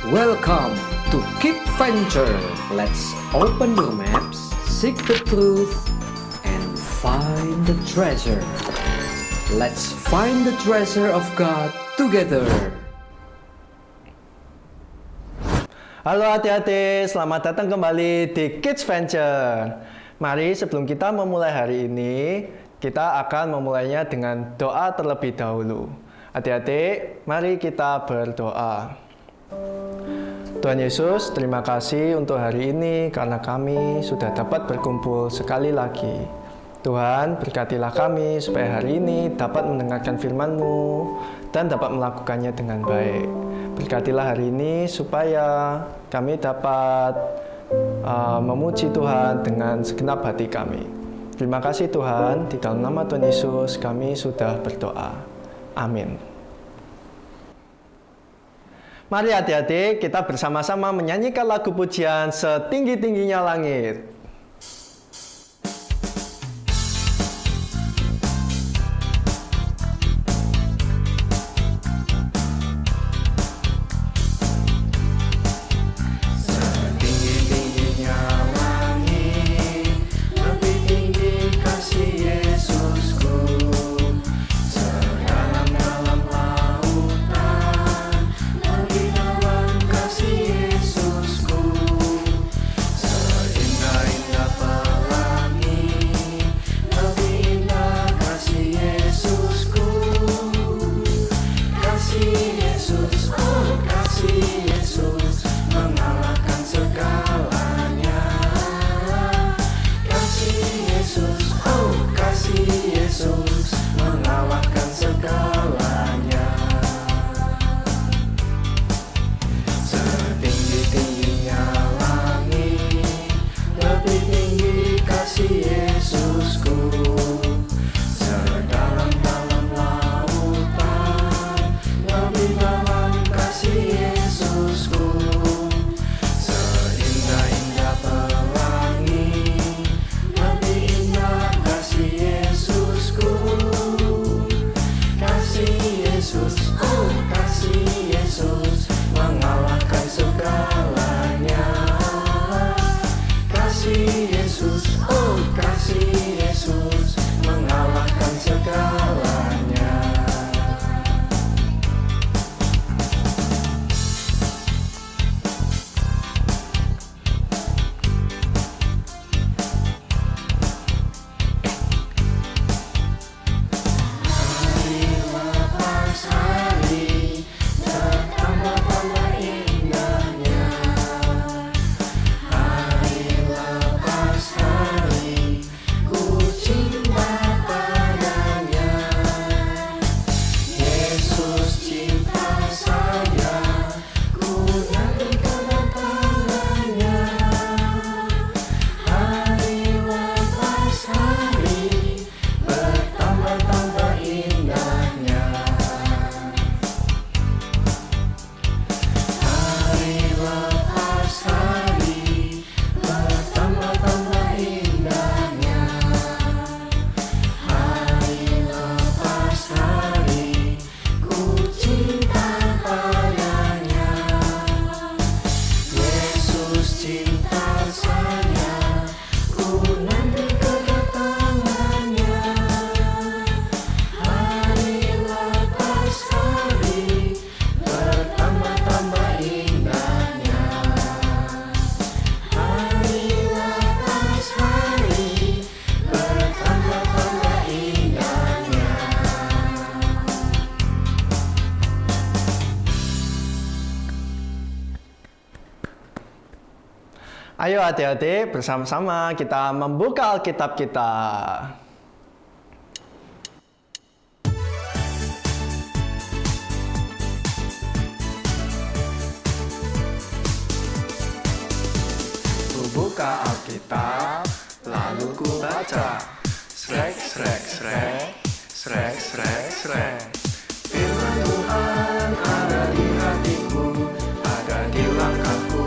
Welcome to Keep Venture. Let's open the maps, seek the truth, and find the treasure. Let's find the treasure of God together. Halo hati-hati, selamat datang kembali di Kids Venture. Mari sebelum kita memulai hari ini, kita akan memulainya dengan doa terlebih dahulu. Hati-hati, mari kita berdoa. Tuhan Yesus, terima kasih untuk hari ini karena kami sudah dapat berkumpul sekali lagi. Tuhan, berkatilah kami supaya hari ini dapat mendengarkan firman-Mu dan dapat melakukannya dengan baik. Berkatilah hari ini supaya kami dapat memuji Tuhan dengan segenap hati kami. Terima kasih Tuhan, di dalam nama Tuhan Yesus kami sudah berdoa. Amin. Mari adik-adik kita bersama-sama menyanyikan lagu pujian Setinggi-tingginya Langit. Setinggi-tingginya langit, lebih tinggi kasih Yesusku. Sedalam-dalam lautan, lebih dalam kasih Yesusku. Seindah-indah pelangi, lebih indah kasih Yesusku. Kasih Yesus, oh kasih Yesus, mengalahkan segalanya. Kasih Yesus, oh kasih Yesus, mengalahkan segalanya. Setinggi-tingginya langit, lebih tinggi kasih Yesusku. Sedalam-dalam lautan, lebih dalam kasih Yesusku. Seindah-indah pelangi, lebih indah kasih Yesusku. Kasih Yesus, oh kasih Yesus, mengalahkan segalanya. Kasih Yesus, oh kasih Yesus, mengalahkan segalanya. Hari lepas hari, bertambah-tambah indahnya. Hari lepas hari, ku cinta padanya. Yesus cinta saya, ku nanti kedatangannya. Hari lepas hari, bertambah-tambah indahnya. Hari lepas hari, bertambah-tambah indahnya. Hari lepas hari, ku cinta padanya. Yesus cinta saya, ku nanti kedatangannya. Hari lepas hari, bertambah-tambah indahnya. Hari lepas hari, bertambah-tambah indahnya. Ayo adik-adik bersama-sama kita membuka Alkitab kita. Ku buka Alkitab, lalu ku baca. Srek, srek, srek, srek, srek, srek. Firman Tuhan ada di hatiku, ada di langkahku,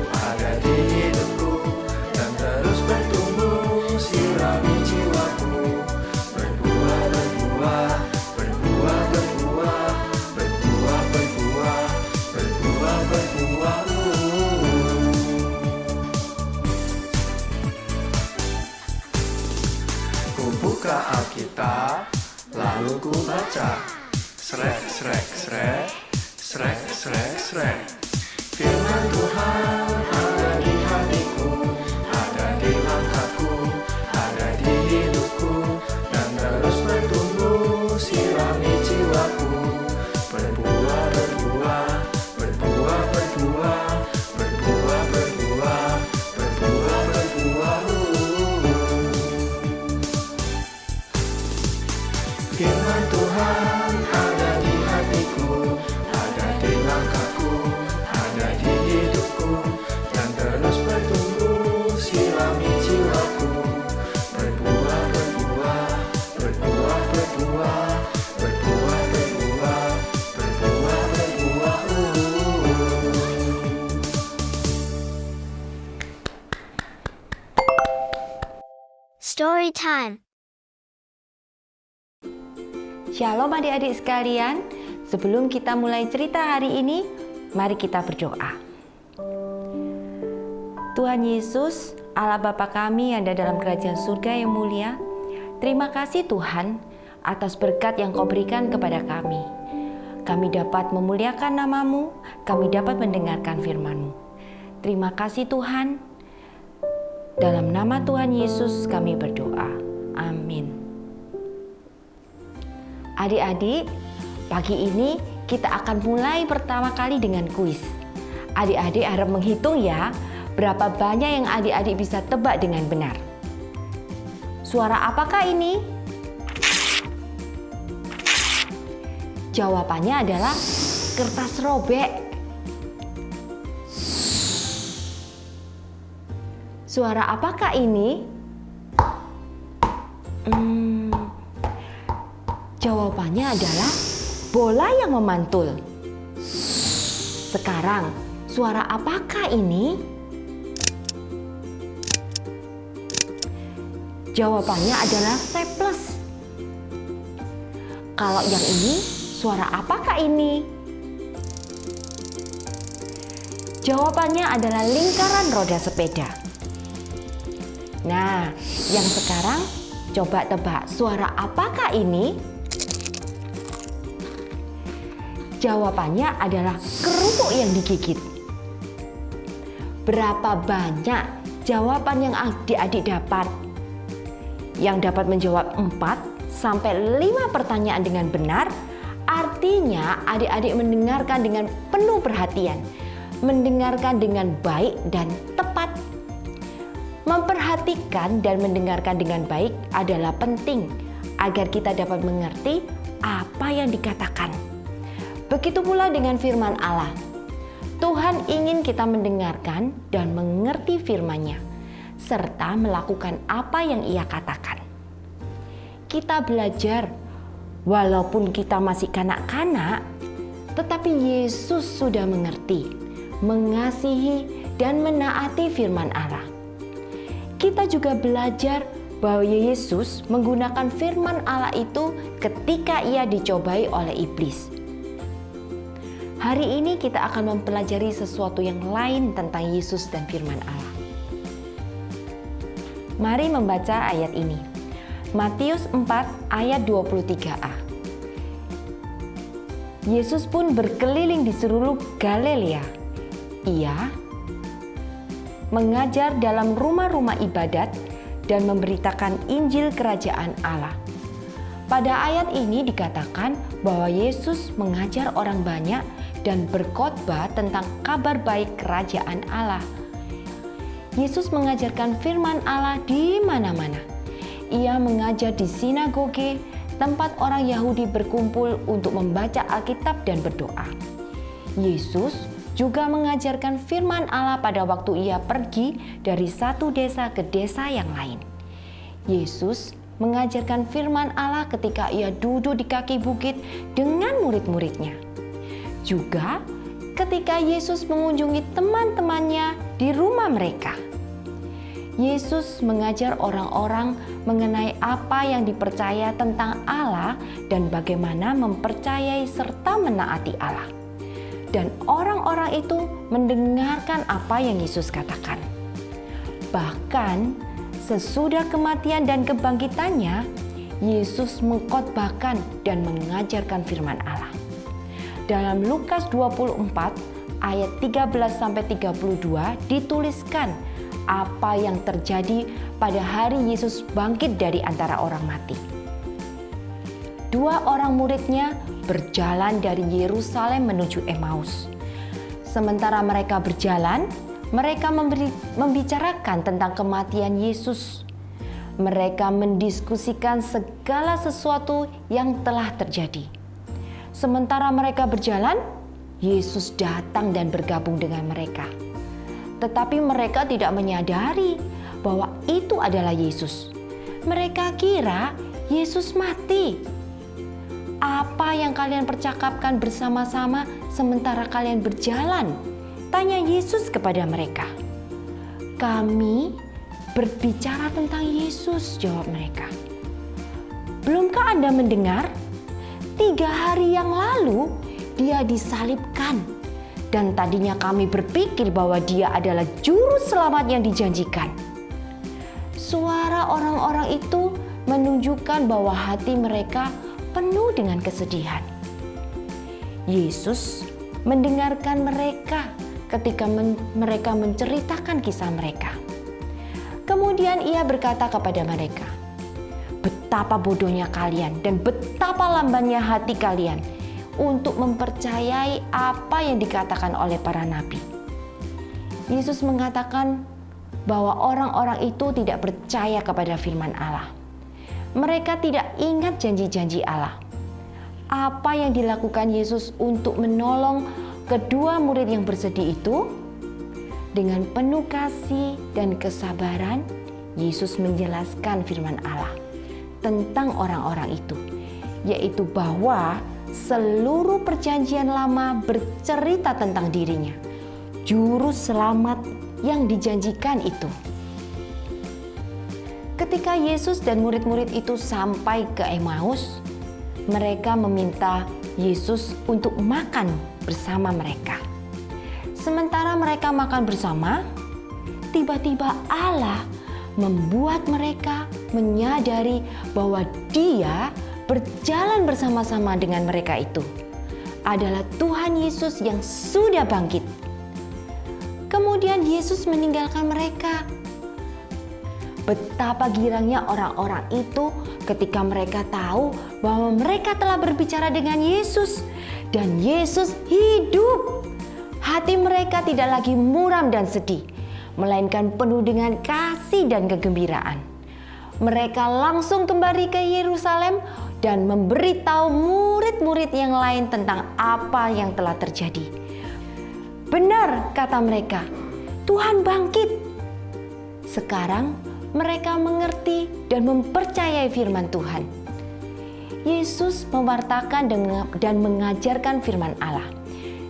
ada di hidupku, dan terus bertumbuh sirami jiwaku. Berbuah, berbuah, berbuah, berbuah, berbuah, berbuah, berbuah, berbuah. membaca. Srek, srek, srek, srek, srek, srek. Firman Tuhan ada di hatiku, ada di langkahku, ada di hidupku, dan terus bertumbuh sirami jiwaku. Berbuah, berbuah, berbuah, berbuah, berbuah, berbuah, berbuah, berbuah. Firman Tuhan ada di hatiku, ada di langkahku, ada di hidupku, dan terus bertumbuh sirami jiwaku. Berbuah, berbuah, berbuah, berbuah, berbuah, berbuah, berbuah, berbuah. Story time. Shalom adik-adik sekalian, sebelum kita mulai cerita hari ini, mari kita berdoa. Tuhan Yesus, Allah Bapa kami yang ada dalam kerajaan surga yang mulia, terima kasih Tuhan atas berkat yang Kau berikan kepada kami. Kami dapat memuliakan nama-Mu, kami dapat mendengarkan firman-Mu. Terima kasih Tuhan, dalam nama Tuhan Yesus kami berdoa. Amin. Adik-adik, pagi ini kita akan mulai pertama kali dengan kuis. Adik-adik harap menghitung ya, berapa banyak yang adik-adik bisa tebak dengan benar. Suara apakah ini? Jawabannya adalah kertas robek. Suara apakah ini? Jawabannya adalah bola yang memantul. Sekarang, suara apakah ini? Jawabannya adalah staples. Kalau yang ini, suara apakah ini? Jawabannya adalah lingkaran roda sepeda. Nah, yang sekarang coba tebak suara apakah ini? Jawabannya adalah kerupuk yang digigit. Berapa banyak jawaban yang adik-adik dapat? Yang dapat menjawab 4 sampai 5 pertanyaan dengan benar, artinya adik-adik mendengarkan dengan penuh perhatian, mendengarkan dengan baik dan tepat. Memperhatikan dan mendengarkan dengan baik adalah penting agar kita dapat mengerti apa yang dikatakan. Begitu pula dengan firman Allah. Tuhan ingin kita mendengarkan dan mengerti firman-Nya, serta melakukan apa yang Ia katakan. Kita belajar, walaupun kita masih kanak-kanak, tetapi Yesus sudah mengerti, mengasihi, dan menaati firman Allah. Kita juga belajar bahwa Yesus menggunakan firman Allah itu ketika Ia dicobai oleh iblis. Hari ini kita akan mempelajari sesuatu yang lain tentang Yesus dan firman Allah. Mari membaca ayat ini. Matius 4 ayat 23a. Yesus pun berkeliling di seluruh Galilea. Ia mengajar dalam rumah-rumah ibadat dan memberitakan Injil Kerajaan Allah. Pada ayat ini dikatakan bahwa Yesus mengajar orang banyak dan berkhotbah tentang kabar baik Kerajaan Allah. Yesus mengajarkan firman Allah di mana-mana. Ia mengajar di sinagoge, tempat orang Yahudi berkumpul untuk membaca Alkitab dan berdoa. Yesus juga mengajarkan firman Allah pada waktu Ia pergi dari satu desa ke desa yang lain. Yesus mengajarkan firman Allah ketika Ia duduk di kaki bukit dengan murid-muridnya. Juga ketika Yesus mengunjungi teman-temannya di rumah mereka. Yesus mengajar orang-orang mengenai apa yang dipercaya tentang Allah dan bagaimana mempercayai serta menaati Allah. Dan orang-orang itu mendengarkan apa yang Yesus katakan. Bahkan sesudah kematian dan kebangkitannya, Yesus mengkhotbahkan dan mengajarkan firman Allah. Dalam Lukas 24 ayat 13-32 dituliskan apa yang terjadi pada hari Yesus bangkit dari antara orang mati. 2 orang muridnya berjalan dari Yerusalem menuju Emmaus. Sementara mereka berjalan, mereka membicarakan tentang kematian Yesus. Mereka mendiskusikan segala sesuatu yang telah terjadi. Sementara mereka berjalan, Yesus datang dan bergabung dengan mereka. Tetapi mereka tidak menyadari bahwa itu adalah Yesus. Mereka kira Yesus mati. Apa yang kalian percakapkan bersama-sama sementara kalian berjalan? Tanya Yesus kepada mereka. Kami berbicara tentang Yesus, jawab mereka. Belumkah Anda mendengar? 3 hari yang lalu dia disalibkan. Dan tadinya kami berpikir bahwa dia adalah juru selamat yang dijanjikan. Suara orang-orang itu menunjukkan bahwa hati mereka penuh dengan kesedihan. Yesus mendengarkan mereka ketika mereka menceritakan kisah mereka. Kemudian ia berkata kepada mereka, "Betapa bodohnya kalian dan betapa lambannya hati kalian untuk mempercayai apa yang dikatakan oleh para nabi." Yesus mengatakan bahwa orang-orang itu tidak percaya kepada firman Allah. Mereka tidak ingat janji-janji Allah. Apa yang dilakukan Yesus untuk menolong kedua murid yang bersedih itu? Dengan penuh kasih dan kesabaran, Yesus menjelaskan firman Allah tentang orang-orang itu, yaitu bahwa seluruh perjanjian lama bercerita tentang dirinya, juru selamat yang dijanjikan itu. Ketika Yesus dan murid-murid itu sampai ke Emmaus, mereka meminta Yesus untuk makan bersama mereka. Sementara mereka makan bersama, tiba-tiba Allah membuat mereka menyadari bahwa Dia berjalan bersama-sama dengan mereka itu adalah Tuhan Yesus yang sudah bangkit. Kemudian Yesus meninggalkan mereka. Betapa girangnya orang-orang itu ketika mereka tahu bahwa mereka telah berbicara dengan Yesus dan Yesus hidup. Hati mereka tidak lagi muram dan sedih, melainkan penuh dengan kasih dan kegembiraan. Mereka langsung kembali ke Yerusalem dan memberitahu murid-murid yang lain tentang apa yang telah terjadi. Benar, kata mereka, Tuhan bangkit. Sekarang mereka mengerti dan mempercayai firman Tuhan. Yesus mewartakan dan mengajarkan firman Allah.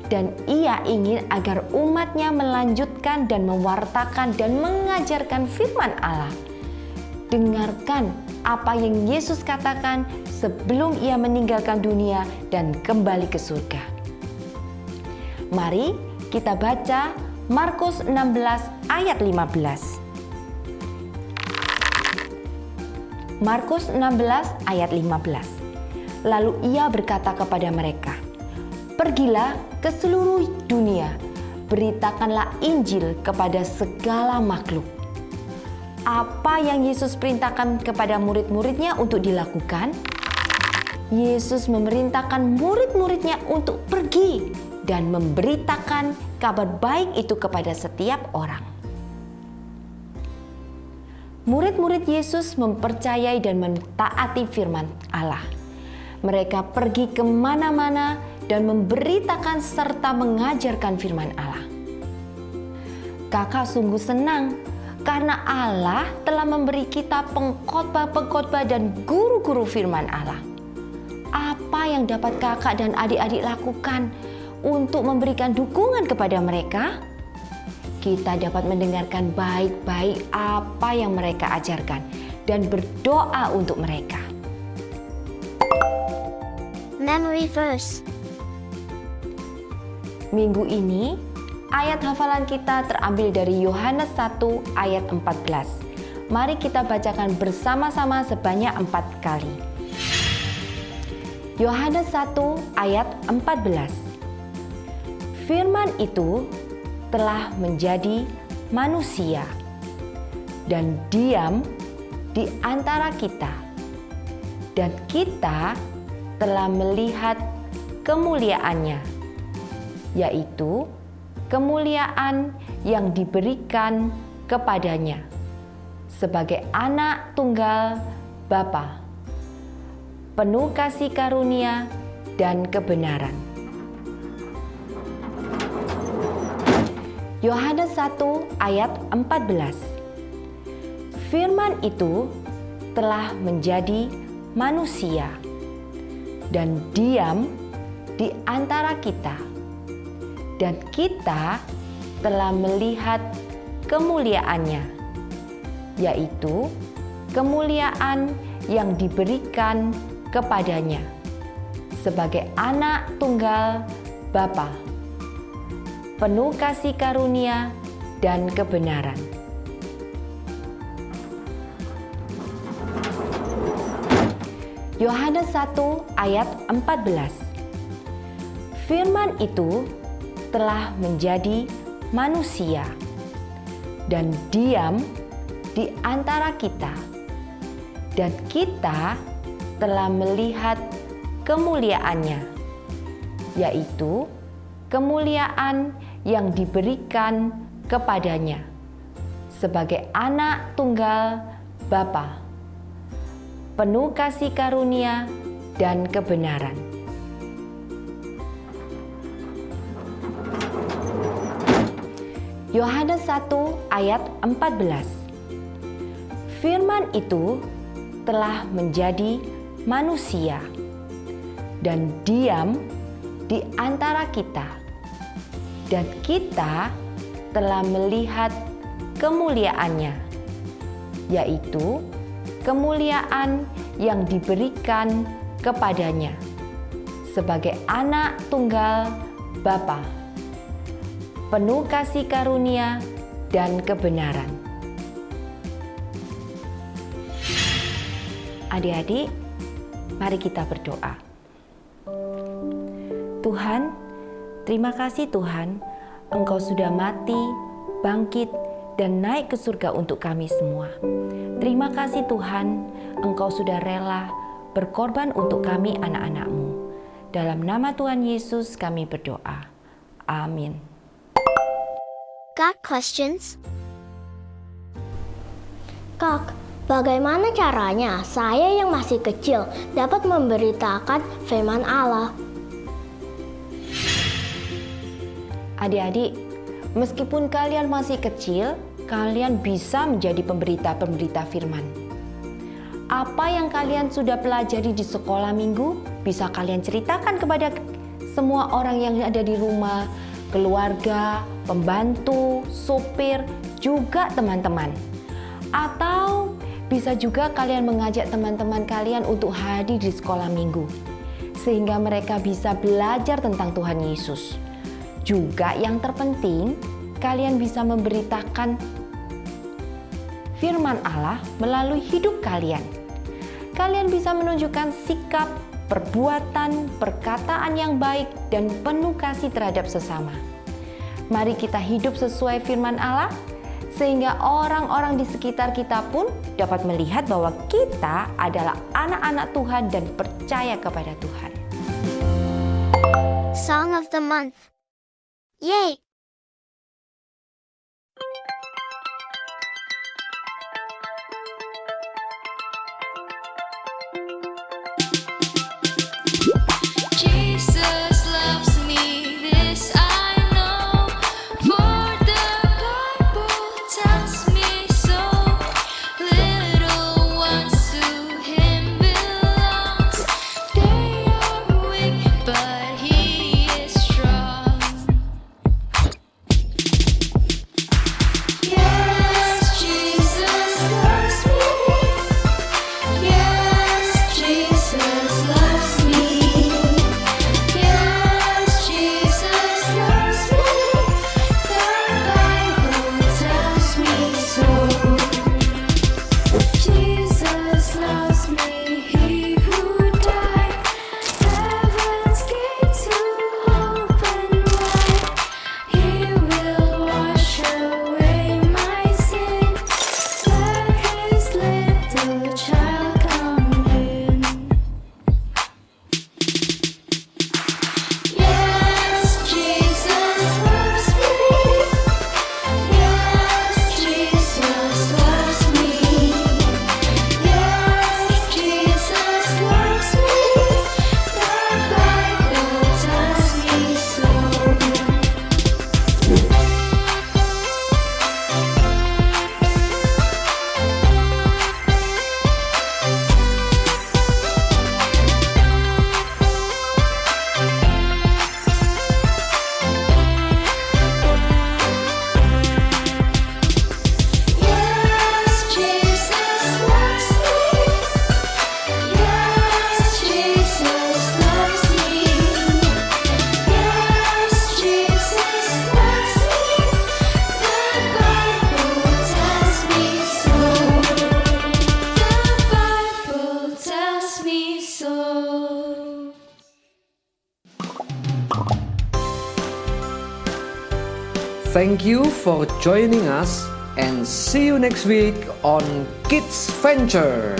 Dan ia ingin agar umatnya melanjutkan dan mewartakan dan mengajarkan firman Allah. Dengarkan apa yang Yesus katakan sebelum ia meninggalkan dunia dan kembali ke surga. Mari kita baca Markus 16 ayat 15. Markus 16 ayat 15. Lalu ia berkata kepada mereka, "Pergilah ke seluruh dunia, beritakanlah Injil kepada segala makhluk." Apa yang Yesus perintahkan kepada murid-muridnya untuk dilakukan? Yesus memerintahkan murid-muridnya untuk pergi dan memberitakan kabar baik itu kepada setiap orang. Murid-murid Yesus mempercayai dan mentaati firman Allah. Mereka pergi kemana-mana dan memberitakan serta mengajarkan firman Allah. Kakak sungguh senang karena Allah telah memberi kita pengkhotbah-pengkhotbah dan guru-guru firman Allah. Apa yang dapat kakak dan adik-adik lakukan untuk memberikan dukungan kepada mereka? Kita dapat mendengarkan baik-baik apa yang mereka ajarkan dan berdoa untuk mereka. Memory verse. Minggu ini, ayat hafalan kita terambil dari Yohanes 1 ayat 14. Mari kita bacakan bersama-sama sebanyak 4 kali. Yohanes 1 ayat 14. Firman itu telah menjadi manusia dan diam di antara kita, dan kita telah melihat kemuliaannya, yaitu kemuliaan yang diberikan kepadanya sebagai anak tunggal Bapa, penuh kasih karunia dan kebenaran. Yohanes 1 ayat 14. Firman itu telah menjadi manusia dan diam di antara kita, dan kita telah melihat kemuliaannya, yaitu kemuliaan yang diberikan kepadanya sebagai anak tunggal Bapa, penuh kasih karunia dan kebenaran. Yohanes 1 ayat 14. Firman itu telah menjadi manusia dan diam di antara kita, dan kita telah melihat kemuliaannya, yaitu kemuliaan yang diberikan kepadanya sebagai anak tunggal Bapa, penuh kasih karunia dan kebenaran. Yohanes 1 ayat 14. Firman itu telah menjadi manusia dan diam di antara kita, dan kita telah melihat kemuliaannya, yaitu kemuliaan yang diberikan kepadanya sebagai anak tunggal Bapa, penuh kasih karunia dan kebenaran. Adik-adik, mari kita berdoa. Tuhan, terima kasih Tuhan, Engkau sudah mati, bangkit, dan naik ke surga untuk kami semua. Terima kasih Tuhan, Engkau sudah rela berkorban untuk kami anak-anak-Mu. Dalam nama Tuhan Yesus kami berdoa. Amin. Got questions? Kak, bagaimana caranya saya yang masih kecil dapat memberitakan firman Allah? Adik-adik, meskipun kalian masih kecil, kalian bisa menjadi pemberita-pemberita firman. Apa yang kalian sudah pelajari di sekolah minggu, bisa kalian ceritakan kepada semua orang yang ada di rumah, keluarga, pembantu, sopir, juga teman-teman. Atau bisa juga kalian mengajak teman-teman kalian untuk hadir di sekolah minggu, sehingga mereka bisa belajar tentang Tuhan Yesus. Juga yang terpenting, kalian bisa memberitakan firman Allah melalui hidup kalian. Kalian bisa menunjukkan sikap, perbuatan, perkataan yang baik dan penuh kasih terhadap sesama. Mari kita hidup sesuai firman Allah, sehingga orang-orang di sekitar kita pun dapat melihat bahwa kita adalah anak-anak Tuhan dan percaya kepada Tuhan. Song of the Month. Yay! Jesus loves me, this I know, for the Bible tells me so. Little ones to Him belongs. They are weak, but He is strong. Thank you for joining us and see you next week on Kids Venture.